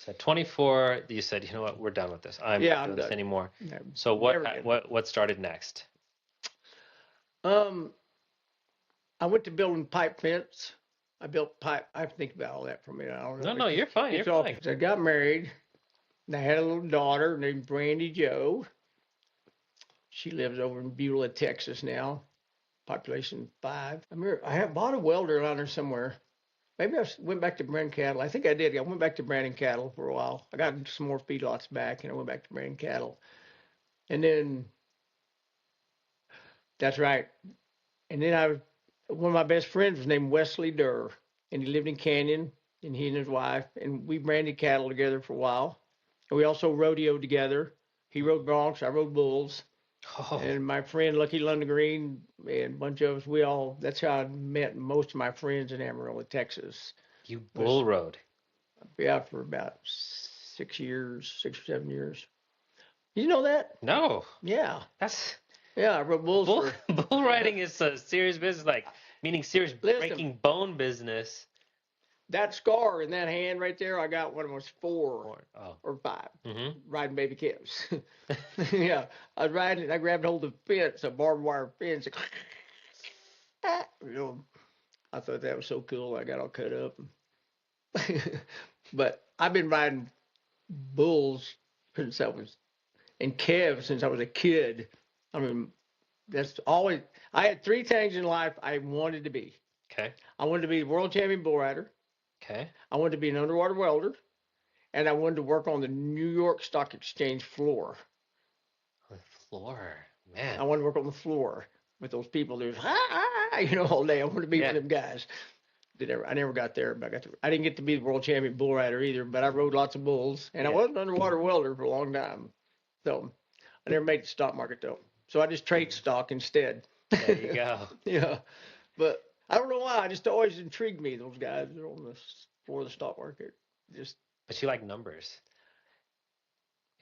So at 24, you said, you know what, we're done with this. I'm Yeah, not I'm doing this done. anymore. No, So never again. what started next? Um, I went to building pipe fence. I built pipe. I have to think about all that for a minute. I don't know. No, you're fine. You're It's all. fine. I got married, and I had a little daughter named Brandy Jo. She lives over in Beulah, Texas now. Population 5. I remember I have bought a welder around there somewhere. Maybe I went back to Brandon Cattle. I think I did. I went back to Brandon Cattle for a while. I got some more feedlots back, and I went back to Brandon Cattle. And then, that's right. And then one of my best friends was named Wesley Durr, and he lived in Canyon, and he and his wife, and we branded cattle together for a while. And we also rodeoed together. He rode broncs, I rode bulls. Oh, And my friend Lucky London Green and a bunch of us, that's how I met most of my friends in Amarillo, Texas. you bull rode. Yeah, for about 6 or 7 years. You know that? No, Yeah. that's Yeah, I rode bulls bull riding is a serious business, like meaning serious breaking bone business. That scar in that hand right there, I got when I was 4 or 5, riding baby calves. Yeah, I was riding, I grabbed hold of the fence, a barbed wire fence. You know, I thought that was so cool. I got all cut up. But I've been riding bulls and calves since I was a kid. I mean, that's always. I had 3 things in life I wanted to be. Okay. I wanted to be a world champion bull rider. Okay. I wanted to be an underwater welder, and I wanted to work on the New York Stock Exchange floor. The floor, man. I wanted to work on the floor with those people who's all day. I wanted to be one of them guys. I never got there, but I didn't get to be the world champion bull rider either. But I rode lots of bulls, and I was an underwater welder for a long time. So I never made the stock market though. So I just trade stock instead. There you go. Yeah, but I don't know why. I just always intrigued me. Those guys that are on the floor of the stock market. But you like numbers.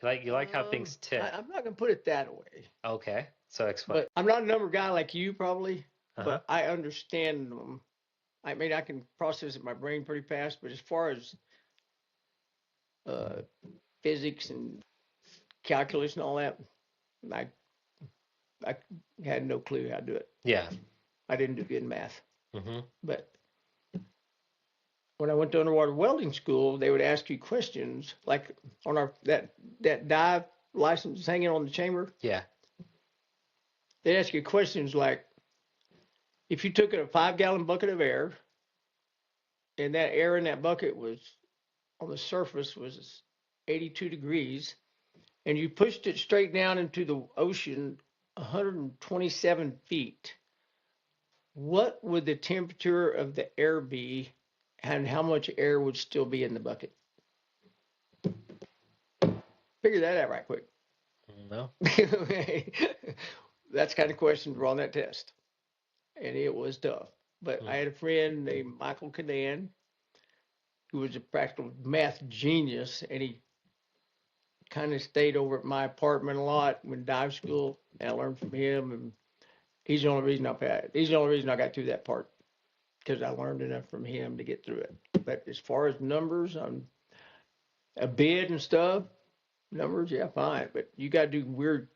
You like how things tick. I'm not gonna put it that way. Okay, so explain. But I'm not a number guy like you probably. But I understand them. I mean, I can process it in my brain pretty fast. But as far as physics and calculus and all that, I had no clue how to do it. Yeah. I didn't do good in math. But when I went to underwater welding school, they would ask you questions like on that dive license hanging on the chamber. Yeah. They'd ask you questions like, if you took a 5-gallon bucket of air, and that air in that bucket was on the surface was 82 degrees, and you pushed it straight down into the ocean 127 feet, what would the temperature of the air be, and how much air would still be in the bucket? Figure that out right quick. No. That's kind of questions were on that test. And it was tough. But I had a friend named Michael Cadan, who was a practical math genius, and he kind of stayed over at my apartment a lot when dive school, and I learned from him. And he's the only reason I got through that part, because I learned enough from him to get through it. But as far as numbers on a bid and stuff, numbers, yeah, fine. But you got to do weird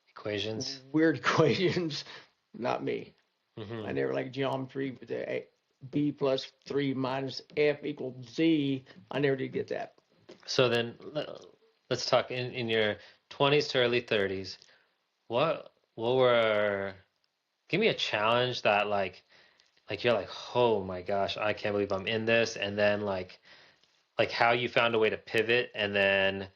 equations. Not me. I never liked geometry with the b plus 3 minus f equals z. I never did get that. So then let's talk in your 20s to early 30s. What were, give me a challenge that like you're like, oh my gosh, I can't believe I'm in this. And then like how you found a way to pivot and then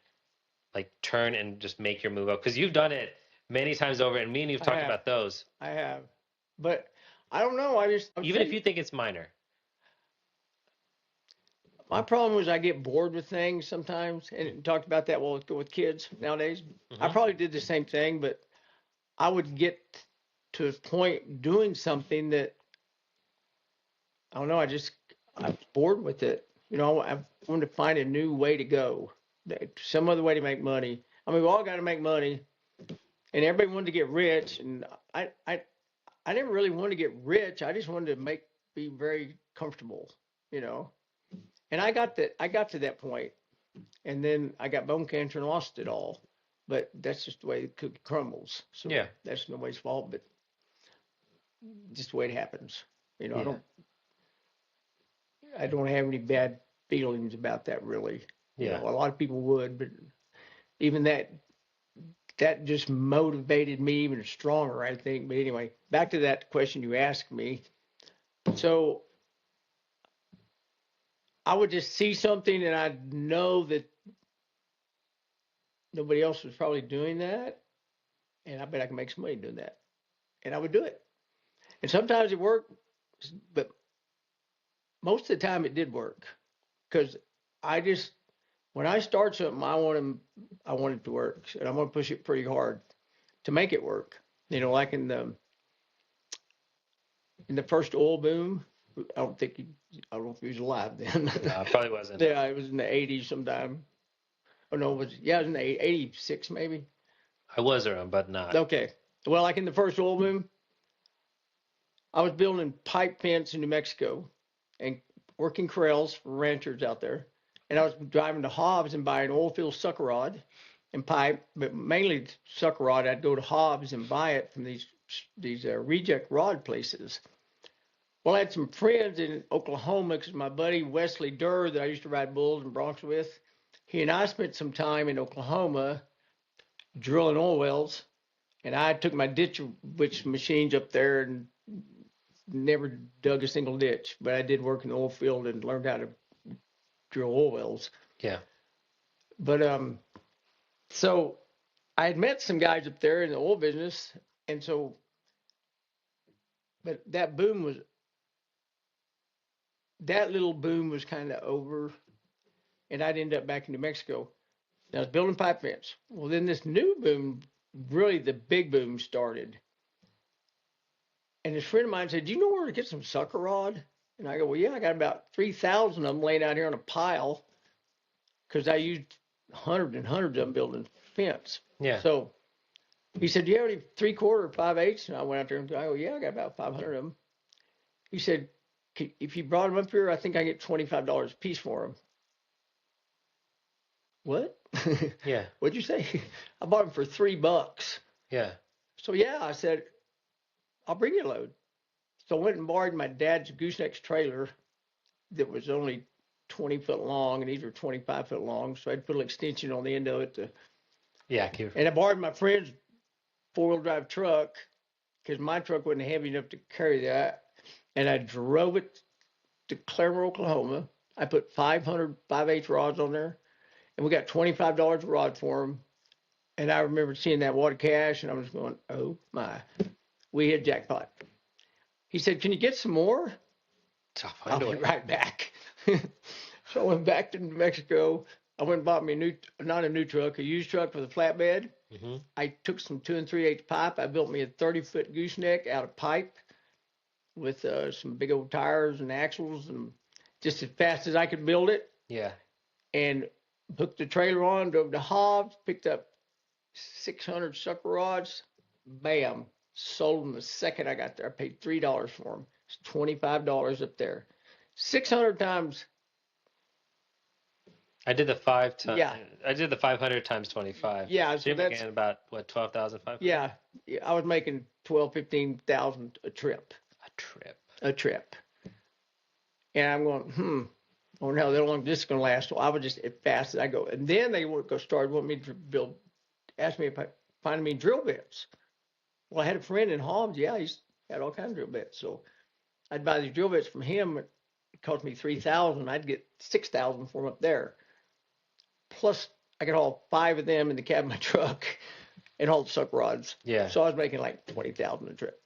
like turn and just make your move up. Because you've done it many times over, and me and you've talked about those. I have. But I don't know. Even if you think it's minor. My problem is I get bored with things sometimes, and talked about that with kids nowadays. I probably did the same thing, but I would get to a point doing something that, I don't know, I was bored with it. I wanted to find a new way to go, some other way to make money. I mean, we all got to make money, and everybody wanted to get rich, and I never really wanted to get rich. I just wanted to be very comfortable, And I got to that point. And then I got bone cancer and lost it all. But that's just the way the cookie crumbles. So Yeah. that's nobody's fault, but just the way it happens. You know, Yeah. I don't have any bad feelings about that really. You Yeah. know, a lot of people would, but even that just motivated me even stronger, I think. But anyway, back to that question you asked me. So I would just see something and I'd know that nobody else was probably doing that. And I bet I can make some money doing that. And I would do it. And sometimes it worked, but most of the time it did work. Because I just, when I start something, I want it to work. And I'm going to push it pretty hard to make it work. You know, like in the first oil boom, I don't know if he was alive then. No, it probably wasn't. Yeah, it was in the 80s sometime. Oh, no, it was in the 86 maybe. I was around, but not. Okay. Well, like in the first oil boom, I was building pipe fence in New Mexico and working corrals for ranchers out there. And I was driving to Hobbs and buying oil field sucker rod and pipe, but mainly sucker rod. I'd go to Hobbs and buy it from these reject rod places. Well, I had some friends in Oklahoma because my buddy Wesley Durr that I used to ride bulls and broncs with, he and I spent some time in Oklahoma drilling oil wells, and I took my ditch witch machines up there and never dug a single ditch, but I did work in the oil field and learned how to drill oil wells. Yeah. But so I had met some guys up there in the oil business, and so, but that little boom was kind of over, and I'd end up back in New Mexico. And I was building pipe fence. Well, then this new boom, really the big boom started. And this friend of mine said, "Do you know where to get some sucker rod?" And I go, "Well, yeah, I got about 3,000 of them laying out here on a pile because I used hundreds and hundreds of them building fence." Yeah. So he said, "Do you have any 3/4 or 5/8?" And I went out there and I go, "Yeah, I got about 500 of them." He said, "If you brought them up here, I think I get $25 a piece for them." What? Yeah. What'd you say? I bought them for $3. Yeah. So yeah, I said, "I'll bring you a load." So I went and borrowed my dad's gooseneck trailer that was only 20 foot long, and these were 25 foot long. So I'd put an extension on the end of it. Yeah. And I borrowed my friend's 4-wheel drive truck because my truck wasn't heavy enough to carry that. And I drove it to Claremore, Oklahoma. I put 500 5/8 rods on there, and we got $25 a rod for them. And I remember seeing that wad of cash, and I was going, "Oh my, we hit jackpot." He said, "Can you get some more?" I'll be right back. So I went back to New Mexico. I went and bought me not a new truck, a used truck with a flatbed. Mm-hmm. I took some 2 3/8 pipe. I built me a 30-foot gooseneck out of pipe with some big old tires and axles, and just as fast as I could build it. Yeah. And hooked the trailer on, drove to Hobbs, picked up 600 sucker rods. Bam. Sold them the second I got there. I paid $3 for them. It's $25 up there. 600 times. I did the 5 times. Yeah. I did the 500 times 25. Yeah, So so you're that's making about what, 12,500? yeah. I was making 12,000-15,000 a trip. A trip. And I'm going, I wonder how long this is going to last. So I was just as fast as I go. And then they started wanting me to ask me if I find me drill bits. Well, I had a friend in Hobbs. Yeah, he's had all kinds of drill bits. So I'd buy these drill bits from him. It cost me $3,000. I'd get $6,000 for them up there. Plus, I could haul 5 of them in the cab of my truck and haul suck rods. Yeah. So I was making like $20,000 a trip.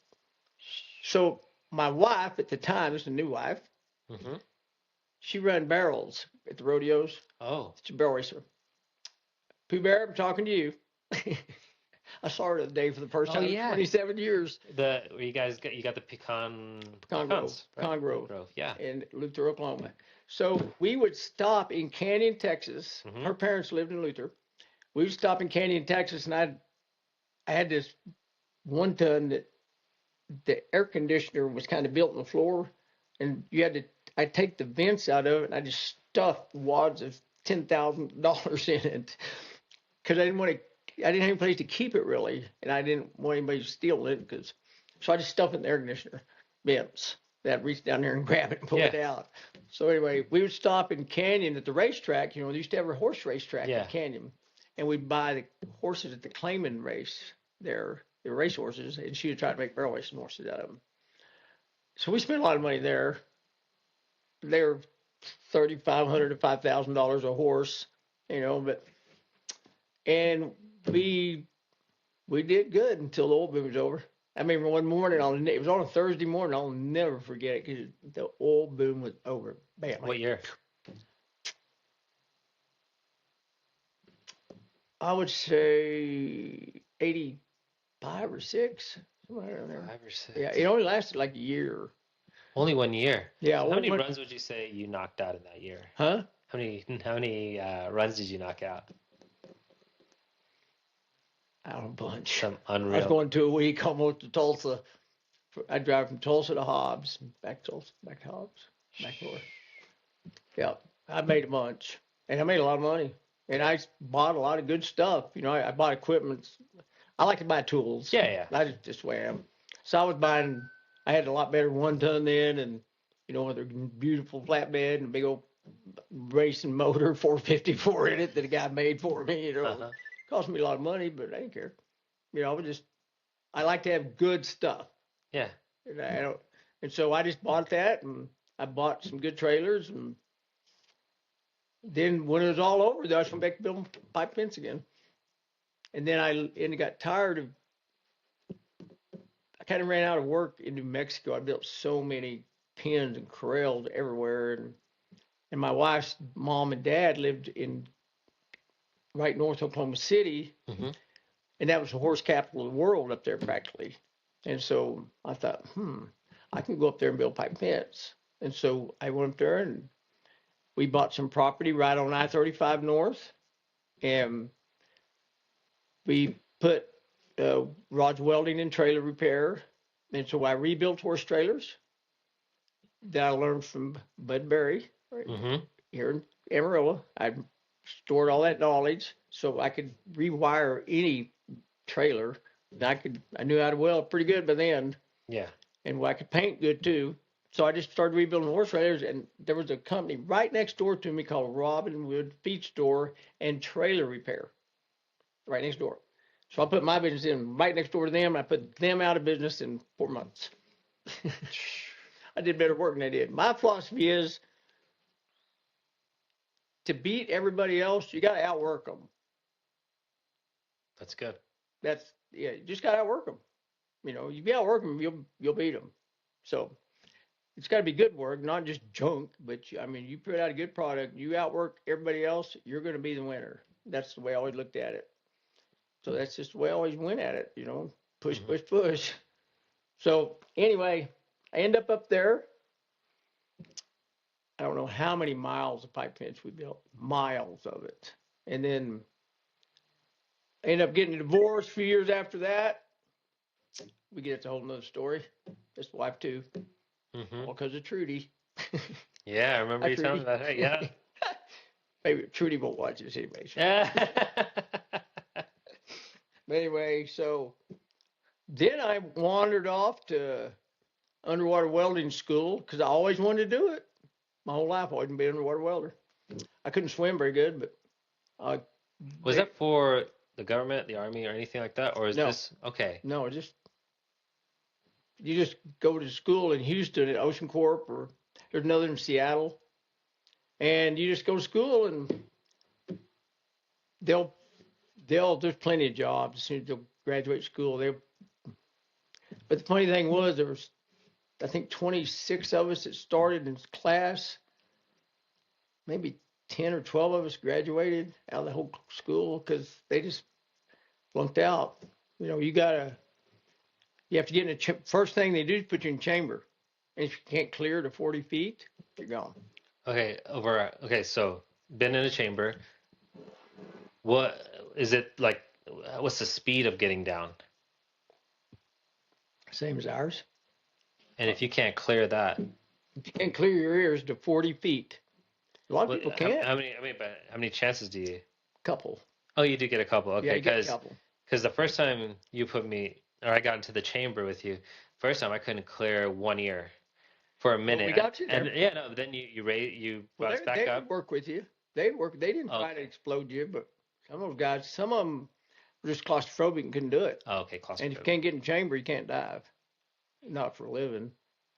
So my wife at the time, this is a new wife, Mm-hmm. she ran barrels at the rodeos. Oh. She's a barrel racer. Pooh Bear, I'm talking to you. I saw her today for the first time in 27 years. You got the pecan Grove. Right? Pecan Grove. Yeah. In Luther, Oklahoma. So we would stop in Canyon, Texas. Mm-hmm. Her parents lived in Luther. We would stop in Canyon, Texas, and I had this 1 ton that the air conditioner was kind of built in the floor, and I'd take the vents out of it, and I just stuffed wads of $10,000 in it because I didn't have any place to keep it really, and I didn't want anybody to steal it so I just stuffed it in the air conditioner bins. That reach down there and grab it and pull it out. So anyway, we would stop in Canyon at the racetrack. They used to have a horse racetrack in Canyon, and we'd buy the horses at the Clayman race there, the race horses, and she would try to make barrel racing horses out of them. So we spent a lot of money there. They're $3,500 to $5,000 a horse, but and we did good until the oil boom was over. I remember one morning, it was on a Thursday morning. I'll never forget it because the oil boom was over. Bam! What year? I would say 85 or 6, somewhere around there. 5 or 6. Yeah, it only lasted like a year. Only 1 year. Yeah. So how many runs would you say you knocked out in that year? Huh? How many runs did you knock out? Out a bunch. Some unreal. I was going 2 a week almost to Tulsa. I'd drive from Tulsa to Hobbs, back to Tulsa, back to Hobbs, back north. Yeah, I made a bunch, and I made a lot of money. And I bought a lot of good stuff. I bought equipment. I like to buy tools. Yeah. I just way I am. So I was buying. I had a lot better 1-ton then, and with a beautiful flatbed and a big old racing motor 454 in it that a guy made for me. Cost me a lot of money, but I didn't care. I like to have good stuff. Yeah. And so I just bought that, and I bought some good trailers, and then when it was all over, I went back to building pipe fence again. And then I got tired of. I kind of ran out of work in New Mexico. I built so many pens and corrals everywhere, and my wife's mom and dad lived in right north of Oklahoma City, and that was the horse capital of the world up there practically. And so I thought, I can go up there and build pipe fence. And so I went up there and we bought some property right on I-35 North, and we put Rod's Welding and trailer repair. And so I rebuilt horse trailers that I learned from Bud Berry here in Amarillo. I stored all that knowledge so I could rewire any trailer. I knew how to weld pretty good by then. Yeah. And I could paint good too. So I just started rebuilding horse trailers, and there was a company right next door to me called Robinwood Feed Store and Trailer Repair, right next door. So I put my business in right next door to them. And I put them out of business in 4 months. I did better work than they did. My philosophy is to beat everybody else, you got to outwork them. That's good. You just got to outwork them. You outwork them, you'll beat them. So it's got to be good work, not just junk. But you put out a good product, you outwork everybody else, you're going to be the winner. That's the way I always looked at it. So that's just the way I always went at it. Push, push, push. So anyway, I end up there. I don't know how many miles of pipe fence we built, miles of it. And then I ended up getting a divorce a few years after that. We get it's a whole nother story. His wife too. All because of Trudy. Yeah, I remember you telling me about her. Yeah. Maybe Trudy won't watch this anyway. But anyway, so then I wandered off to underwater welding school because I always wanted to do it. My whole life I wanted to be an underwater welder. I couldn't swim very good, but was that for the government, the Army, or anything like that? Or is this okay? No, you just go to school in Houston at Ocean Corp, or there's another in Seattle, and you just go to school, and there's plenty of jobs as soon as they'll graduate school. But the funny thing was there was, I think, 26 of us that started in class. Maybe 10 or 12 of us graduated out of the whole school because they just flunked out. You have to get in first thing they do is put you in chamber. And if you can't clear to 40 feet, you're gone. Okay, so been in a chamber. What is it like? What's the speed of getting down? Same as ours. And if you can't clear that, if you can't clear your ears to 40 feet, A lot of people can't. How many chances do you? Couple. Oh, you do get a couple. Yeah, Okay, you get a couple. because the first time you put me, or I got into the chamber with you, first time I couldn't clear one ear for a Well, we minute, got you there. and yeah, no, then you Well, bounced they back would up. work with you. They'd work. They didn't try to Okay. explode you, but some of those guys, some of them were just claustrophobic and couldn't do it. Oh, okay, And if you claustrophobic. can't get in the chamber, you can't dive. Not for a living,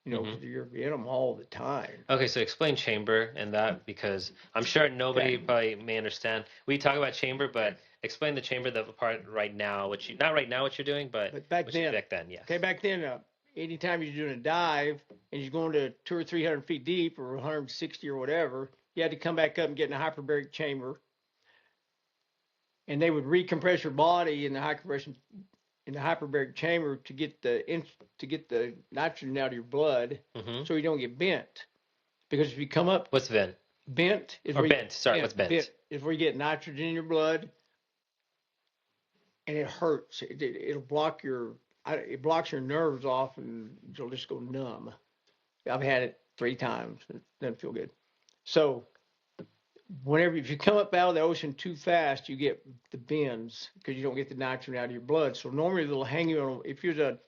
Hmm. because you're in them all the time. Okay, so explain chamber and that because I'm sure nobody Okay. probably may understand. We talk about chamber, but explain the chamber, the part right now, what you not right now what you're doing, but But back what you did then, back then, yes. okay, back then, anytime you're doing a dive and you're going to 200 or 300 feet deep or 160 or whatever, you had to come back up and get in a hyperbaric chamber, and they would recompress your body in the hyperbaric chamber to get the nitrogen out of your blood, Hmm. so you don't get bent. Because if you come up What's vent bent is or where bent? Sorry, what's bent? bent is where you get nitrogen in your blood, and it hurts. It'll block it blocks your nerves off, and you'll just go numb. I've had it 3 times. It doesn't feel good. So if you come up out of the ocean too fast, you get the bends because you don't get the nitrogen out of your blood. So normally they'll hang you on. If you're a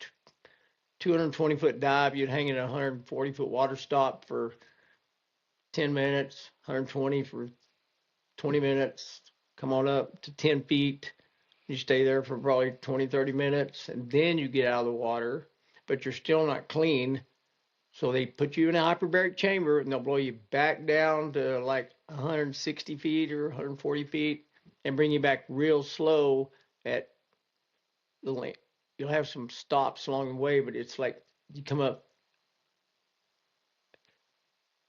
220-foot dive, you'd hang in a 140-foot water stop for 10 minutes, 120 for 20 minutes. Come on up to 10 feet. You stay there for probably 20, 30 minutes, and then you get out of the water, but you're still not clean. So they put you in a hyperbaric chamber, and they'll blow you back down to like 160 feet or 140 feet and bring you back real slow at the length. You'll have some stops along the way, but it's like you come up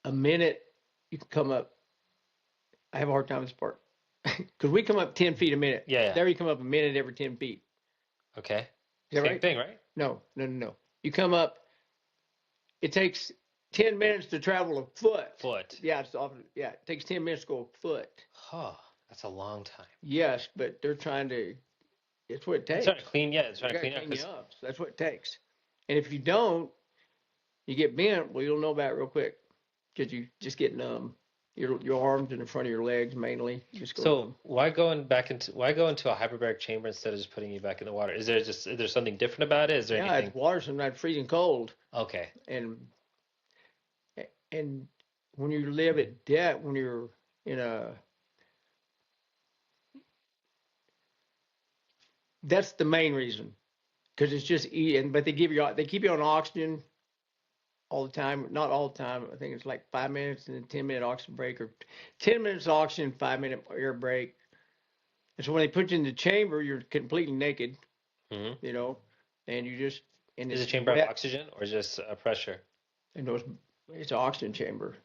a minute, you can come up. I have a hard time with this part because we come up 10 feet a minute. Yeah. There you come up a minute every 10 feet. Okay. Is that Same right? thing, right? No. You come up. It takes 10 minutes to travel a foot. Foot. Yeah, it takes 10 minutes to go a foot. Huh. That's a long time. Yes, but they're trying to. It's what it takes. It's trying to clean, yeah. It's They trying to gotta clean up. clean you up. So that's what it takes. And if you don't, you get bent. Well, you'll know about it real quick because you just get numb. Your arms and the front of your legs mainly just go numb. So why go into a hyperbaric chamber instead of just putting you back in the water? Is there something different about it? Is there Yeah, anything? it's water sometimes freezing cold, Okay. and when you live at depth, when you're in a that's the main reason, because it's just eating. But they keep you on oxygen all the time. Not all the time. I think it's like 5 minutes and then 10-minute oxygen break, or 10 minutes oxygen, 5-minute air break. And so when they put you in the chamber, you're completely naked, Hmm. and you just and Is it's the chamber have wet, oxygen or just pressure? and it's an oxygen chamber.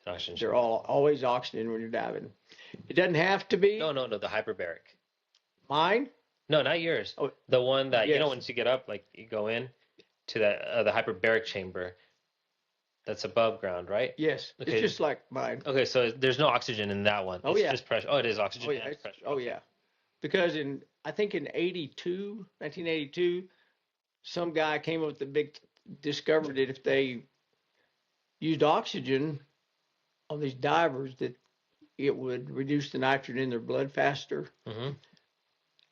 Oxygen They're chamber. all always oxygen when you're diving. It doesn't have to be. No, the hyperbaric. Mine. No, not yours. Oh, The one that yes. once you get up, like you go in to the hyperbaric chamber that's above ground, right? Yes. Okay. It's just like mine. Okay, so there's no oxygen in that one. Oh, It's yeah. just pressure. Oh, it is oxygen Oh yeah. and pressure. Oh Okay. yeah. Because I think in 1982, some guy came up with discovered that if they used oxygen on these divers, that it would reduce the nitrogen in their blood faster. Hmm.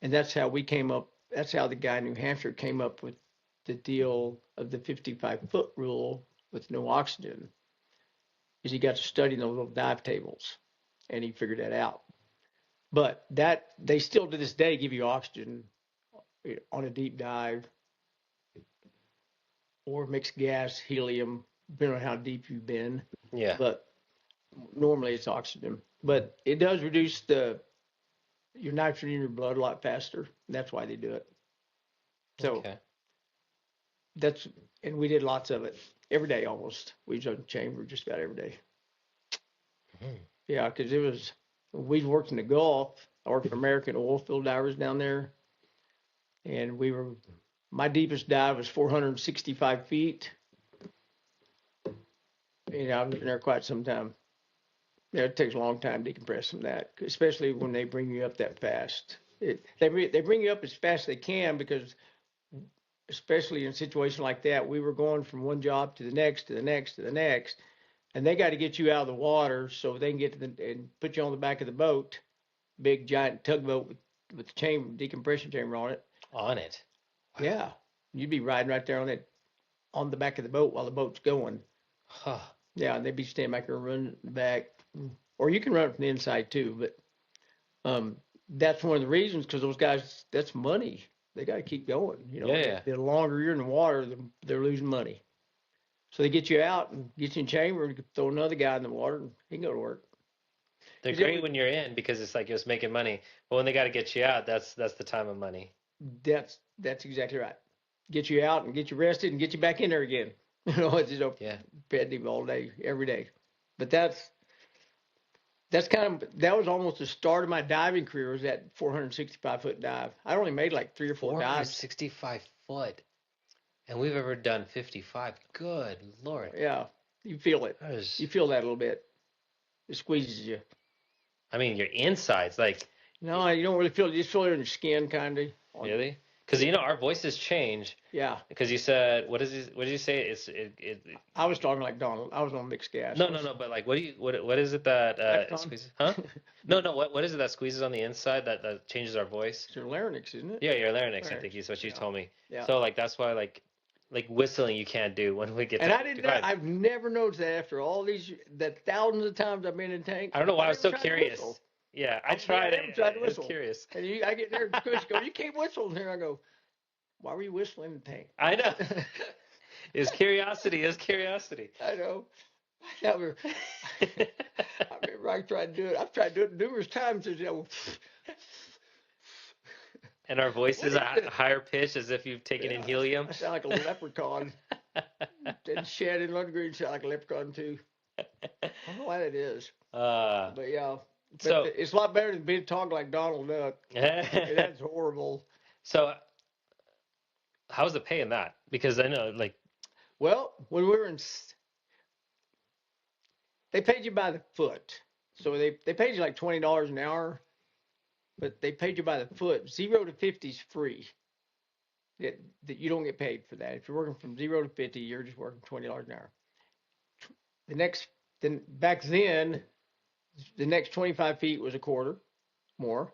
And that's how we came up. That's how the guy in New Hampshire came up with the deal of the 55-foot rule with no oxygen. Is he got to study those little dive tables, and he figured that out. But that they still to this day give you oxygen on a deep dive, or mixed gas, helium, depending on how deep you've been. Yeah. But normally it's oxygen. But it does reduce your nitrogen in your blood a lot faster. That's why they do it. So Okay. and we did lots of it every day almost. We was in the chamber just about every day. Mhm. Yeah, because we worked in the Gulf. I worked for American oil field divers down there, and my deepest dive was 465 feet. I've been there quite some time. Yeah, it takes a long time to decompress from that, especially when they bring you up that fast. They bring you up as fast as they can because, especially in a situation like that, we were going from one job to the next, to the next, to the next, and they got to get you out of the water so they can get to and put you on the back of the boat, big giant tugboat with the decompression chamber on it. On it. Yeah, you'd be riding right there on the back of the boat while the boat's going. Huh. Yeah, and they'd be standing back there running back, or you can run it from the inside too. But that's one of the reasons, because those guys, that's money. They got to keep going. Yeah. The longer you're in the water, they're losing money. So they get you out and get you in chamber and throw another guy in the water and he can go to work. They're great when you're in because it's like you're just making money. But when they got to get you out, that's the time of money. That's exactly right. Get you out and get you rested and get you back in there again. It's repetitive all day, every day. But that was almost the start of my diving career, was that 465-foot dive. I only made like 3 or 4 dives. 465 foot. And we've ever done 55. Good Lord. Yeah, you feel it. You feel that a little bit. It squeezes you. I mean, your insides, like. No, you don't really feel it. You just feel it in your skin, kind of. Really? Because our voices change. Yeah. Because you said, what did you say? I was talking like Donald. I was on mixed gas. No. But like, what is it that squeezes? Huh? No. What is it that squeezes on the inside that changes our voice? It's your larynx, isn't it? Yeah, your larynx. I think is what you told me. Yeah. So like that's why like whistling you can't do when we get. And I didn't. I've never noticed that after all the thousands of times I've been in tank. I don't know why I was so curious. Yeah, I tried it. I was curious. And I get there, and Chris go, "You can't whistle." And here I go, "Why were you whistling in the tank?" I know. It's curiosity. It's curiosity. I know. I remember I tried to do it. I've tried to do it numerous times. And our voices are higher pitched, as if you've taken in helium. I sound like a leprechaun. And Shad and Lundgren sound like a leprechaun too. I don't know why that is. But yeah. So it's a lot better than being talking like Donald Duck. That's horrible. So how's the pay in that? Because I know, like, well, when we were they paid you by the foot. So they paid you like $20 an hour, but they paid you by the foot. 0 to 50 is free. That you don't get paid for that. If you're working from 0 to 50, you're just working $20 an hour. Then back then, the next 25 feet was a quarter more.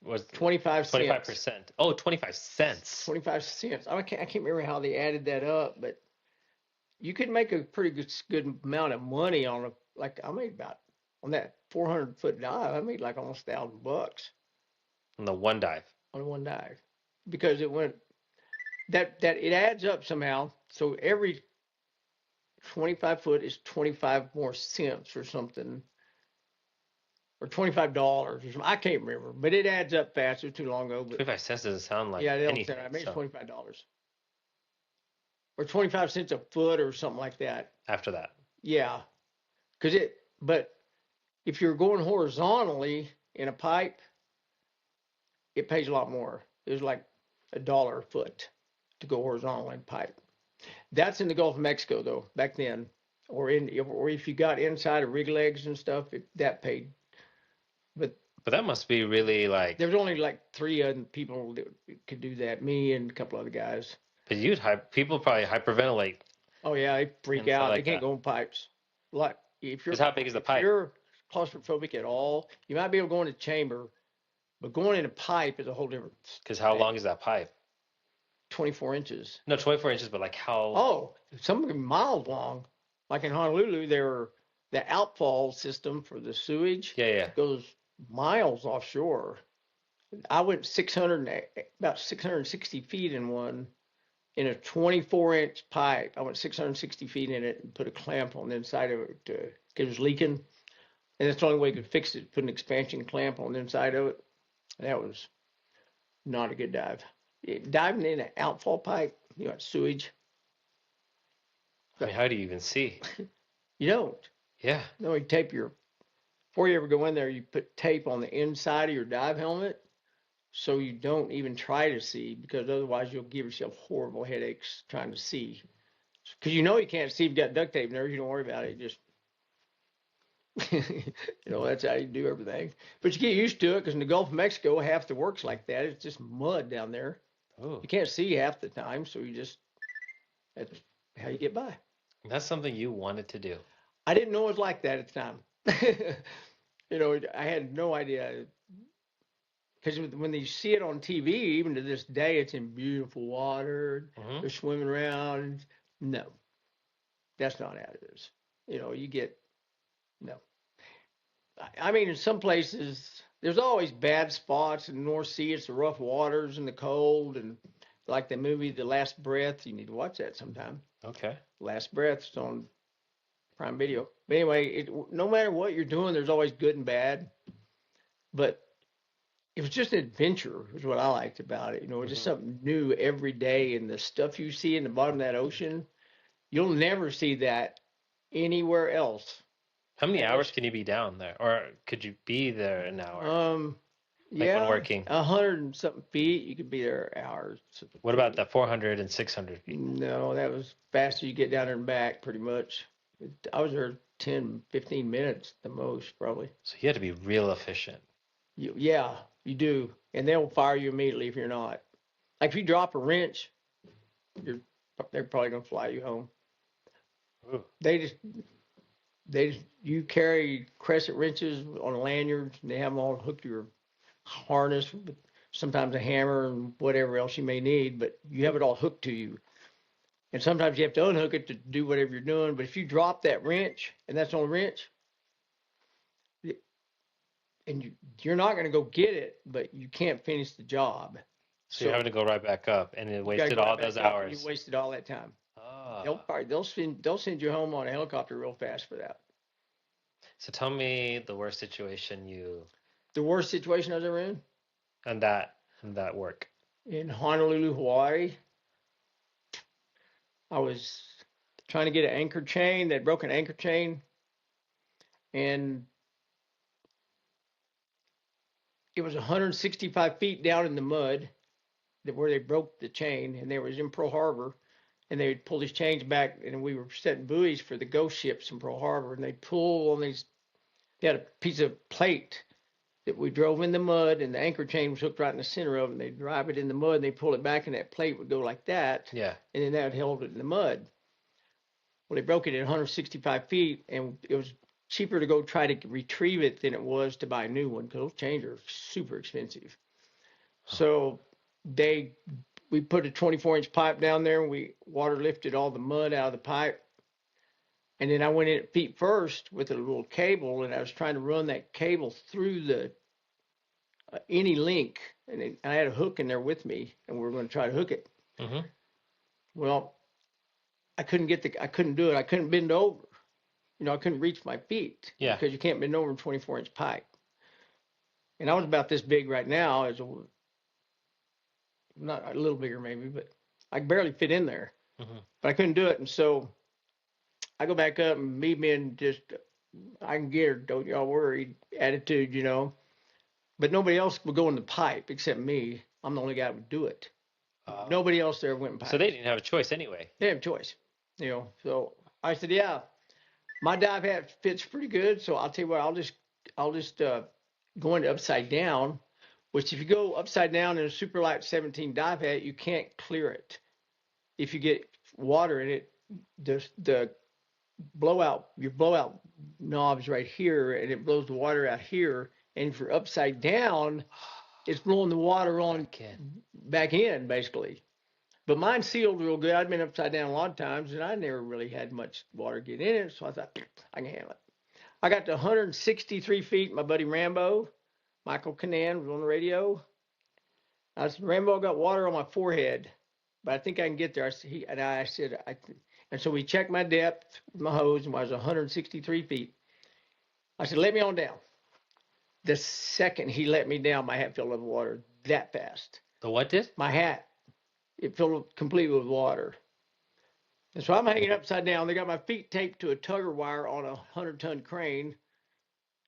Was 25 cents. 25%. Oh, 25 cents. 25 cents. I can't remember how they added that up, but you could make a pretty good amount of money on I made about, on that 400-foot dive, I made like almost $1,000 on the one dive. On one dive, because it went that it adds up somehow. So every 25 foot is 25 more cents or something, or $25 or something. I can't remember, but it adds up fast. It was too long ago. But 25 cents doesn't sound like anything. I made $25 or 25 cents a foot or something like that. After that, yeah, but if you're going horizontally in a pipe, it pays a lot more. It was like $1 a foot to go horizontal in pipe. That's in the Gulf of Mexico, though, back then. Or if you got inside of rig legs and stuff, that paid. But that must be really like. There was only like 3 other people that could do that, me and a couple other guys. But people probably hyperventilate. Oh yeah, they freak out. They can't go in pipes. Like how big is the pipe? If you're claustrophobic at all, you might be able to go in a chamber, but going in a pipe is a whole different. Because how long is that pipe? 24 inches. No, 24 inches, but like how? Oh, some of them miles long. Like in Honolulu, the outfall system for the sewage. Yeah. Goes miles offshore. I went about 660 feet in one, in a 24-inch pipe. I went 660 feet in it and put a clamp on the inside of it because it was leaking. And that's the only way you could fix it, put an expansion clamp on the inside of it. That was not a good dive. Diving in an outfall pipe, sewage. I mean, how do you even see? You don't. Yeah. No, you tape before you ever go in there, you put tape on the inside of your dive helmet so you don't even try to see, because otherwise you'll give yourself horrible headaches trying to see. Because you can't see if you've got duct tape in there. You don't worry about it. Just, that's how you do everything. But you get used to it, because in the Gulf of Mexico, half the work's like that. It's just mud down there. Oh. You can't see half the time, so that's how you get by. That's something you wanted to do. I didn't know it was like that at the time. I had no idea because when you see it on TV, even to this day, it's in beautiful water. Hmm. They're swimming around. No, that's not how it is. You get no. I mean, in some places, there's always bad spots in the North Sea. It's the rough waters and the cold, and like the movie The Last Breath. You need to watch that sometime. Okay. Last Breath is on Prime Video. But anyway, no matter what you're doing, there's always good and bad. But it was just an adventure, is what I liked about it. Just Hmm. something new every day. And the stuff you see in the bottom of that ocean, you'll never see that anywhere else. How many hours Unless, can you be down there? Or could you be there an hour? um, Like when yeah, working? 100 and something feet, you could be there hours. What about the 400 and 600 feet? No, that was faster. You get down there and back, pretty much. I was there 10, 15 minutes the most, probably. So you had to be real efficient. Yeah, you do, and they'll fire you immediately if you're not. Like if you drop a wrench, you're they're probably gonna fly you home. Ooh. They just you carry crescent wrenches on a lanyard, and they have them all hooked to your harness with sometimes a hammer and whatever else you may need, but you have it all hooked to you. And sometimes you have to unhook it to do whatever you're doing. But if you drop that wrench, and that's on a wrench, and you're not going to go get it, but you can't finish the job. So you're having So to go right back up, and it you got to wasted go all right those back up, and you hours. wasted all that time. Ah. They'll send you home on a helicopter real fast for that. So tell me the worst situation you The worst situation I was ever and that work. in Honolulu, Hawaii. I was trying to get an anchor chain. They'd broken an anchor chain, and it was 165 feet down in the mud where they broke the chain, and they was in Pearl Harbor, and they would pull these chains back, and we were setting buoys for the ghost ships in Pearl Harbor, and they pull on these. They had a piece of plate that we drove in the mud, and the anchor chain was hooked right in the center of it, and they drive it in the mud, and they pull it back, and that plate would go like that, Yeah. and then that held it in the mud. Well, they broke it at 165 feet, and it was cheaper to go try to retrieve it than it was to buy a new one because those chains are super expensive. So they we put a 24-inch pipe down there, and we water lifted all the mud out of the pipe. And then I went in at feet first with a little cable, and I was trying to run that cable through the any link, and I had a hook in there with me, and we were going to try to hook it. Hmm. Well, I couldn't do it. I couldn't bend over. I couldn't reach my feet Yeah. because you can't bend over a 24-inch pipe. And I was about this big right now, not a little bigger maybe, but I could barely fit in there. Hmm. But I couldn't do it, and so I go back up, and me being just, I can get her, don't y'all worry, attitude. But nobody else would go in the pipe except me. I'm the only guy that would do it. Uh, Nobody else there went in so they pipes. didn't have a choice anyway. They have a choice. So I said, yeah, my dive hat fits pretty good. So I'll tell you what, I'll just go into upside down, which if you go upside down in a super light 17 dive hat, you can't clear it. If you get water in it, the your blowout knob's right here, and it blows the water out here. And if you're upside down, it's blowing the water on back in, basically. But mine sealed real good. I'd been upside down a lot of times, and I never really had much water get in it, so I thought I can handle it. I got to 163 feet. My buddy Rambo, Michael Canan, was on the radio. I said, Rambo, I got water on my forehead, but I think I can get there. I said, and so we checked my depth with my hose, and I was 163 feet. I said, let me on down. The second he let me down, my hat filled up with water that fast. The what did? My hat, it filled completely with water. And so I'm hanging upside down. They got my feet taped to a tugger wire on a 100-ton crane.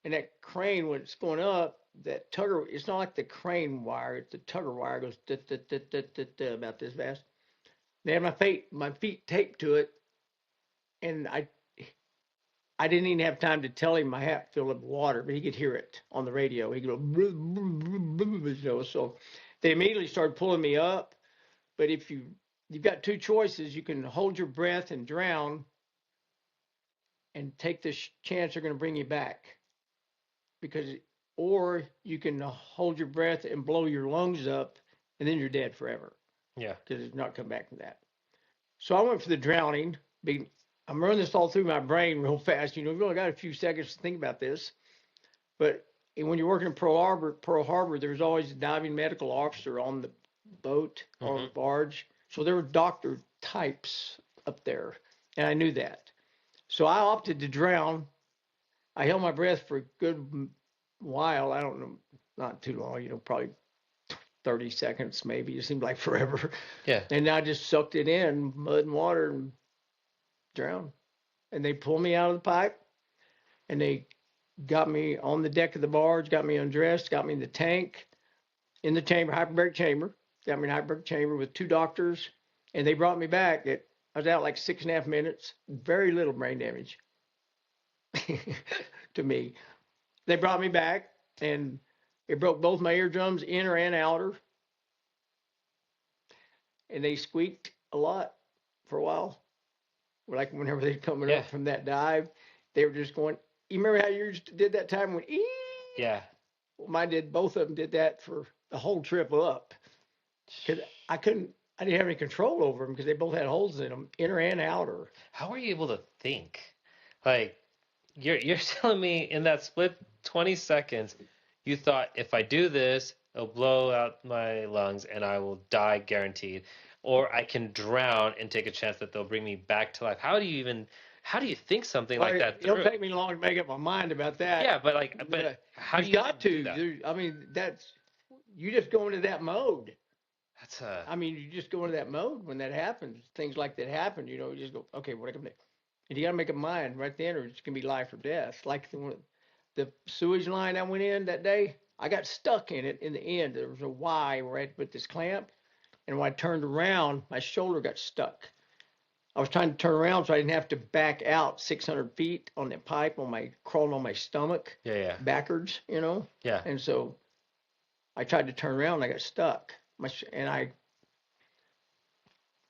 And that crane, when it's going up, that tugger, it's not like the crane wire, it's the tugger wire goes about this fast. They had my feet taped to it, and I didn't even have time to tell him my hat filled up with water, but he could hear it on the radio. He could go, so they immediately started pulling me up. But if you've got two choices, you can hold your breath and drown, and take the chance they're going to bring you back, because, or you can hold your breath and blow your lungs up, and then you're dead forever. Yeah. Because it's not come back from that. So I went for the drowning. I'm running this all through my brain real fast. You've only got a few seconds to think about this. But when you're working in Pearl Harbor, there's always a diving medical officer on the boat or the barge. So there were doctor types up there, and I knew that. So I opted to drown. I held my breath for a good while. I don't know, not too long, probably 30 seconds maybe. It seemed like forever. Yeah. And I just sucked it in, mud and water, and drowned. And they pulled me out of the pipe, and they got me on the deck of the barge, got me undressed, got me in the tank, in the chamber, hyperbaric chamber, got me in hyperbaric chamber with 2 doctors, and they brought me back. I was out like 6.5 minutes, very little brain damage to me. They brought me back, and it broke both my eardrums, inner and outer, and they squeaked a lot for a while. Like whenever they're coming up from that dive, they were just going. You remember how yours did that time when ee? Yeah. Well, mine did. Both of them did that for the whole trip up, because I didn't have any control over them because they both had holes in them, inner and outer. How were you able to think? Like, you're telling me in that split 20 seconds, you thought if I do this, it'll blow out my lungs and I will die guaranteed, or I can drown and take a chance that they'll bring me back to life. How do you think something like that through? It'll take me long to make up my mind about that. Yeah, but how do you got to do that? I mean, you just go into that mode. I mean, you just go into that mode when that happens. Things like that happen, you just go, okay, what am I next? And you got to make a mind right then, or it's going to be life or death. Like the sewage line I went in that day, I got stuck in it in the end. There was a Y where I had to put this clamp, and when I turned around, my shoulder got stuck. I was trying to turn around so I didn't have to back out 600 feet on the pipe crawling on my stomach. Yeah. Backwards, Yeah. And so I tried to turn around and I got stuck. And I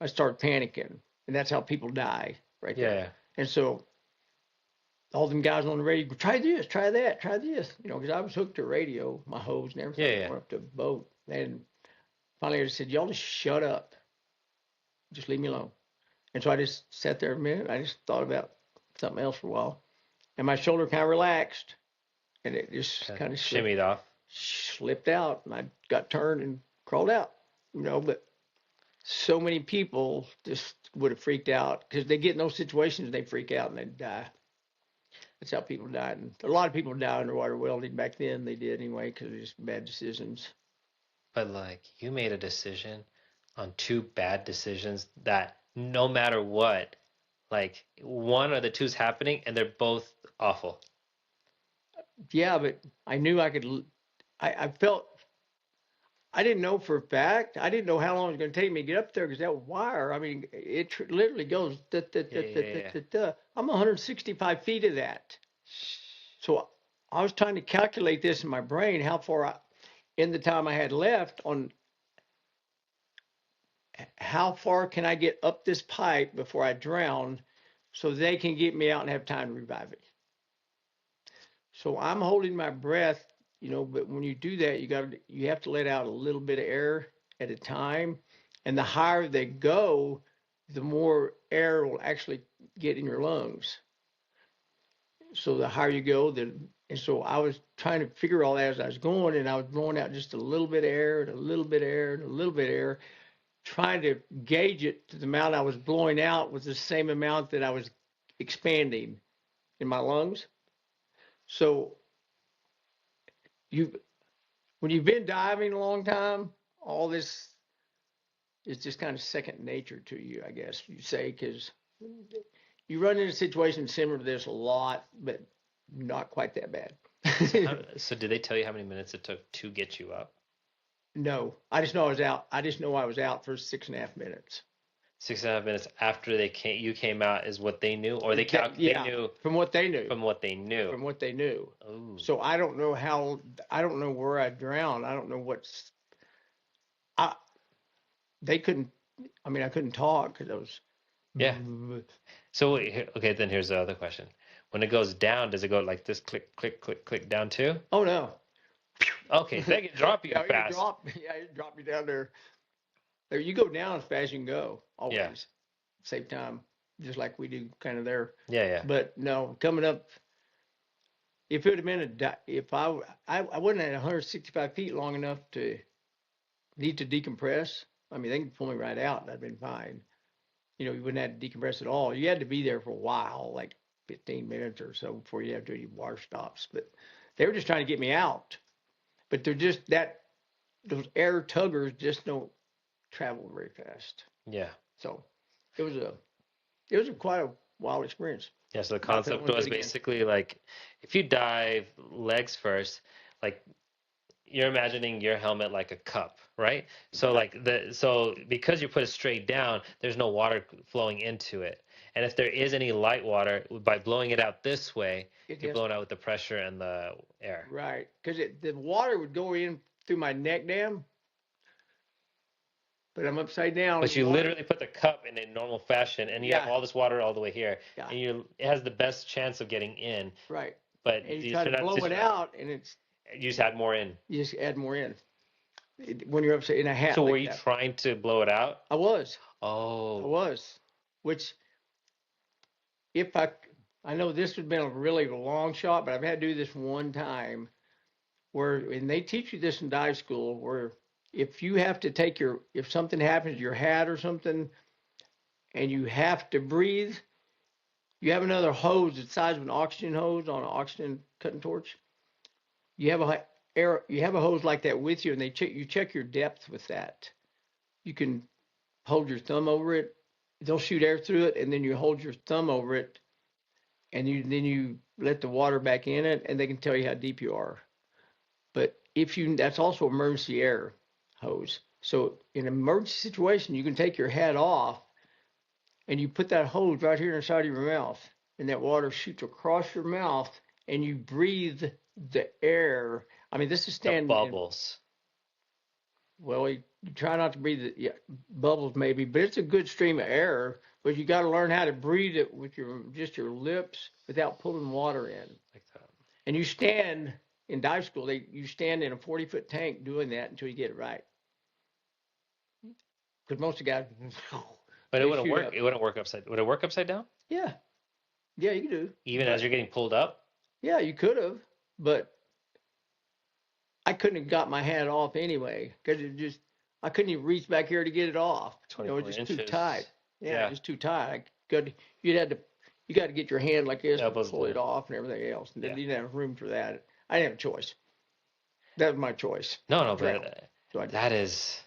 started panicking. And that's how people die right there. Yeah. And so all them guys on the radio go, try this, try that, try this. Because I was hooked to radio, my hose and everything. Yeah. I went up to the boat. And finally I just said, y'all just shut up. Just leave me alone. And so I just sat there a minute. I just thought about something else for a while. And my shoulder kind of relaxed. And it just kind of shimmied off. Slipped out. And I got turned and crawled out. But so many people just would have freaked out. Because they get in those situations, they freak out and they die. That's how people died. And a lot of people died underwater welding back then. They did anyway because of just bad decisions. But you made a decision on 2 bad decisions that no matter what, one or the two's happening and they're both awful. Yeah, but I knew I could. I felt. I didn't know for a fact. I didn't know how long it was going to take me to get up there because that wire. I mean, it literally goes. I'm 165 feet of that. So I was trying to calculate this in my brain how far in the time I had left on how far can I get up this pipe before I drown so they can get me out and have time to revive it. So I'm holding my breath, but when you do that, you have to let out a little bit of air at a time. And the higher they go, the more air will actually get in your lungs. So the higher you go, and so I was trying to figure all that as I was going, and I was blowing out just a little bit of air and a little bit of air and a little bit of air, trying to gauge it to the amount I was blowing out was the same amount that I was expanding in my lungs. So when you've been diving a long time, all this is just kind of second nature to you, I guess you say, because you run into situations similar to this a lot, but not quite that bad. So did they tell you how many minutes it took to get you up? No, I just know I was out. I just know I was out for 6.5 minutes. 6.5 minutes after you came out is what they knew, or they knew from what they knew. From what they knew. From what they knew. Ooh. So I don't know I don't know where I drowned. I don't know they couldn't. I couldn't talk because I was. Yeah. So okay, then here's the other question: when it goes down, does it go like this, click, click, click, click down too? Oh no. Okay, they can drop you Yeah, fast. it drop you down there. There you go down as fast as you can go. Yeah, Always save time, just like we do kind of there. yeah, yeah. But no, coming up, if it would have been if I wasn't at 165 feet long enough to need to decompress. I mean, they can pull me right out, and I'd been fine. You wouldn't have to decompress at all. You had to be there for a while, like 15 minutes or so before you have to do any water stops. But they were just trying to get me out. But they're just those air tuggers just don't travel very fast. Yeah. So it was a quite a wild experience. Yeah, so the Not that I concept want to do was it again. basically like if you dive legs first, like you're imagining your helmet like a cup, right? So because you put it straight down, there's no water flowing into it. And if there is any light water, by blowing it out this way, It you're has blowing out with the pressure and the air. right because the water would go in through my neck dam, but I'm upside down. But you literally put the cup in a normal fashion, and you have Yeah, all this water all the way here, yeah, and it has the best chance of getting in. right. But And you you try to should not blow it out, and you just add more in. you just add more in when you're upside in a hat So like were you that. trying to blow it out? I was, Oh, which if I know this would have been a really long shot, but I've had to do this one time and they teach you this in dive school, where if you have to if something happens to your hat or something, and you have to breathe, you have another hose the size of an oxygen hose on an oxygen cutting torch. You have you have a hose like that with you, and you check your depth with that. You can hold your thumb over it. They'll shoot air through it, and then you hold your thumb over it, and then you let the water back in it, and they can tell you how deep you are. But that's also emergency air hose. So in an emergency situation, you can take your hat off, and you put that hose right here inside of your mouth, and that water shoots across your mouth, and you breathe the air. I mean, this is the standing in, bubbles. well, you try not to breathe bubbles maybe, but it's a good stream of air. But you got to learn how to breathe it with just your lips without pulling water in. Like that. And you stand in dive school. You stand in a 40-foot tank doing that until you get it right. Because most of the guys, But it they wouldn't shoot work. up. It wouldn't work upside. Would it work upside down? Yeah, yeah, you can do. Even as But you're getting pulled up? yeah, you could have, but I couldn't have got my hat off anyway because I couldn't even reach back here to get it off. It's 24 just too inches. tight. Yeah, Yeah. just too tight. You got to get your hand like this and Elbows pull it down. off and everything else. And Yeah. you didn't have room for that. I didn't have a choice. That was my choice. No, Drown. but So that is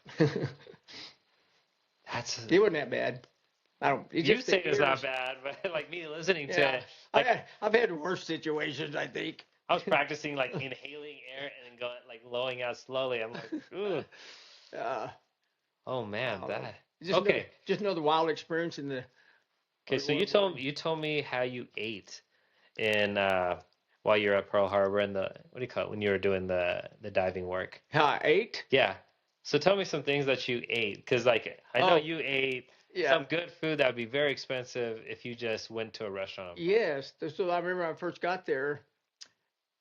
that's. it wasn't that bad. I don't. It You just say it's not bad, but like me listening to, like I've had worse situations. I think. I was practicing like inhaling air and then going like blowing out slowly. I'm like, ooh, Uh, oh man, uh, that. just Okay, just another wild experience in the. okay. So you told me how you ate in while you're at Pearl Harbor and what do you call it when you were doing the diving work? How I ate. Yeah. So tell me some things that you ate, because like I know Oh, you ate yeah. some good food that would be very expensive if you just went to a restaurant. Yes. So I remember when I first got there,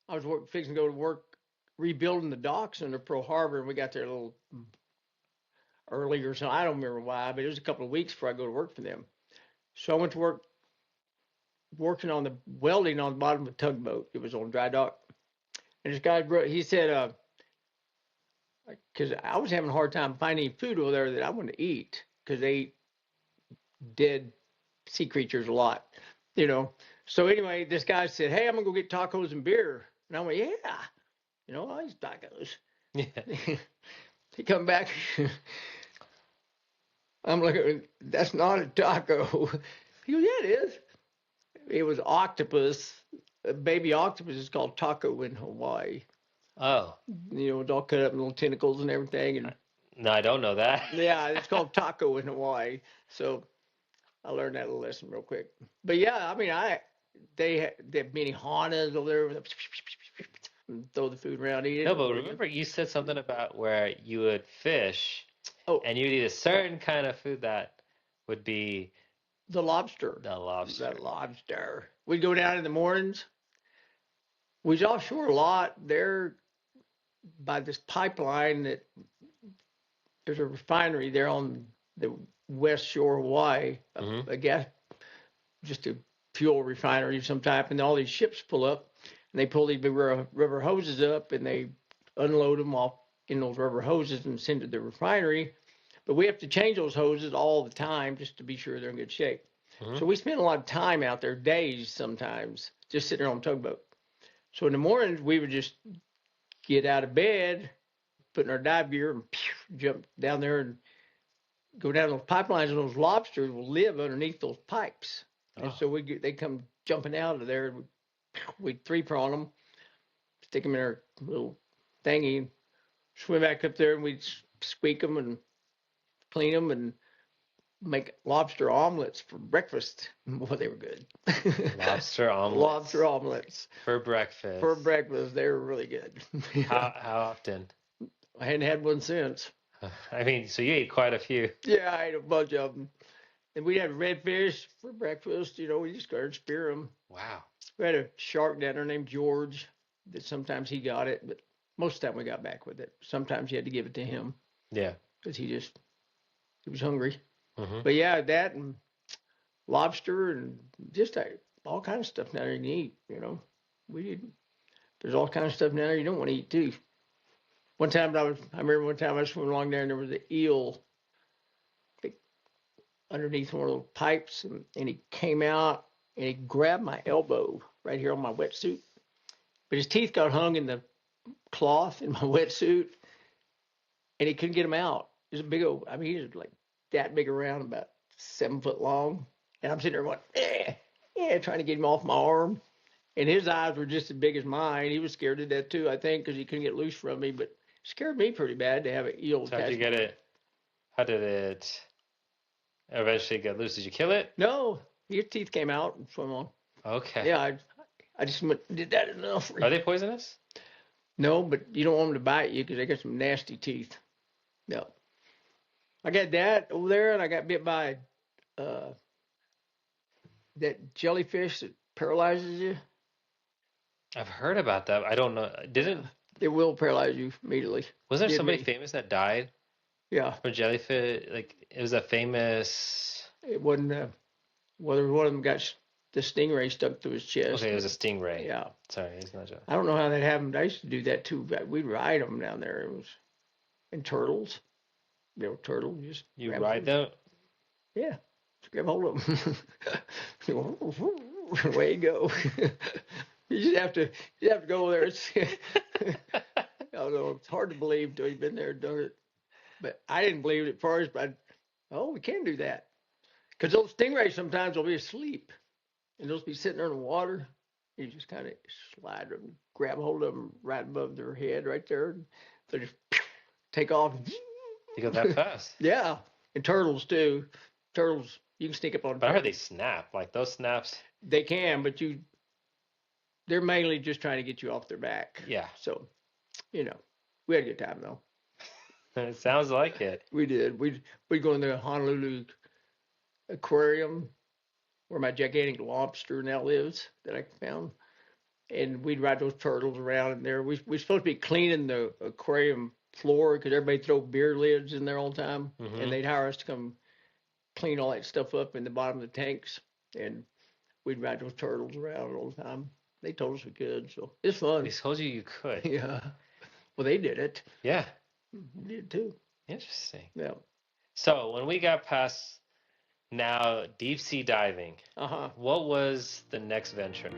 I was fixing to go to work rebuilding the docks under Pearl Harbor, and we got there a little early or something. I don't remember why, but it was a couple of weeks before I go to work for them. So I went to work working on the welding on the bottom of a tugboat. It was on dry dock. And this guy, he said, because I was having a hard time finding food over there that I wanted to eat, because they eat dead sea creatures a lot, you know. So anyway, this guy said, "Hey, I'm gonna go get tacos and beer." And I went, "Yeah, I eat tacos." Yeah. He come back. I'm looking. That's not a taco. He goes, "Yeah, it is." It was octopus. A baby octopus is called taco in Hawaii. Oh. It's all cut up in little tentacles and everything. And No, I don't know that. yeah, it's called taco in Hawaii. So I learned that little lesson real quick. But yeah, I mean, they have many hanas over there, and throw the food around, eat it. No, but remember you said something about where you would fish Oh, and you'd eat a certain kind of food that would be The lobster. The lobster. The lobster. We'd go down in the mornings. We was offshore a lot. There by this pipeline that there's a refinery there on the west shore of Hawaii, Mm-hmm. a gas, just a fuel refinery of some type, and all these ships pull up, and they pull these big rubber hoses up, and they unload them off in those rubber hoses and send to the refinery. But we have to change those hoses all the time just to be sure they're in good shape. Mm-hmm. So we spend a lot of time out there, days sometimes, just sitting there on a tugboat. So in the mornings, we would just get out of bed, put in our dive gear, and jump down there and go down those pipelines, and those lobsters will live underneath those pipes. Oh. And so they come jumping out of there, and we'd three-prong them, stick them in our little thingy, swim back up there, and we'd squeak them and clean them and make lobster omelets for breakfast. Boy, they were good. Lobster omelets. Lobster omelets. For breakfast. For breakfast, they were really good. How often? I hadn't had one since. I mean, so you ate quite a few. Yeah, I ate a bunch of them. And we'd have redfish for breakfast. You know, we just go and spear them. Wow. We had a shark down there named George that sometimes he got it, but most of the time we got back with it. Sometimes you had to give it to him. Yeah. Because he was hungry. Mm-hmm. But yeah, that and lobster and just all kinds of stuff down there you can eat, you know. There's all kinds of stuff down there you don't want to eat too. I remember one time I was swimming along there and there was an eel underneath one of those pipes, and he came out and he grabbed my elbow right here on my wetsuit. But his teeth got hung in the cloth in my wetsuit, and he couldn't get them out. He was he was like that big around, about 7 foot long. And I'm sitting there going, trying to get him off my arm. And his eyes were just as big as mine. He was scared to death too, I think, because he couldn't get loose from me. But it scared me pretty bad to have an eel. So how did it eventually get loose? Did you kill it? No, his teeth came out and swam on. Okay. Yeah, I just did that enough. Are they poisonous? No, but you don't want them to bite you because they got some nasty teeth. No. I got that over there, and I got bit by that jellyfish that paralyzes you. I've heard about that. I don't know. It will paralyze you immediately. Was there somebody famous that died Yeah. from jellyfish? Like, it was a famous. It wasn't. Whether one of them got the stingray stuck through his chest. Okay, it was a stingray. Yeah. Sorry, it's not a. I don't know how that happened. I used to do that too. We'd ride them down there. It was and turtles. You know, turtles. You ride them? Yeah. Just grab hold of them. Away you go. You just have to go there. Although it's hard to believe till you've been there and done it. But I didn't believe it at first. But we can do that. Because those stingrays sometimes will be asleep, and they'll be sitting there in the water. You just kind of slide them, grab hold of them right above their head, right there. And they just take off. You go that fast? Yeah, and turtles too. Turtles, you can sneak up on. But I heard they snap. Like those snaps. They can, but they're mainly just trying to get you off their back. Yeah. So, we had a good time though. It sounds like it. We did. We'd go in the Honolulu aquarium where my gigantic lobster now lives that I found, and we'd ride those turtles around in there. We're supposed to be cleaning the aquarium floor because everybody throw beer lids in there all the time, and they'd hire us to come clean all that stuff up in the bottom of the tanks, and we'd ride those turtles around all the time. They told us we could, so it's fun. They told you could. Yeah. Well, they did it. Yeah. We did too. Interesting. Yeah. So when we got past now deep sea diving, what was the next venture?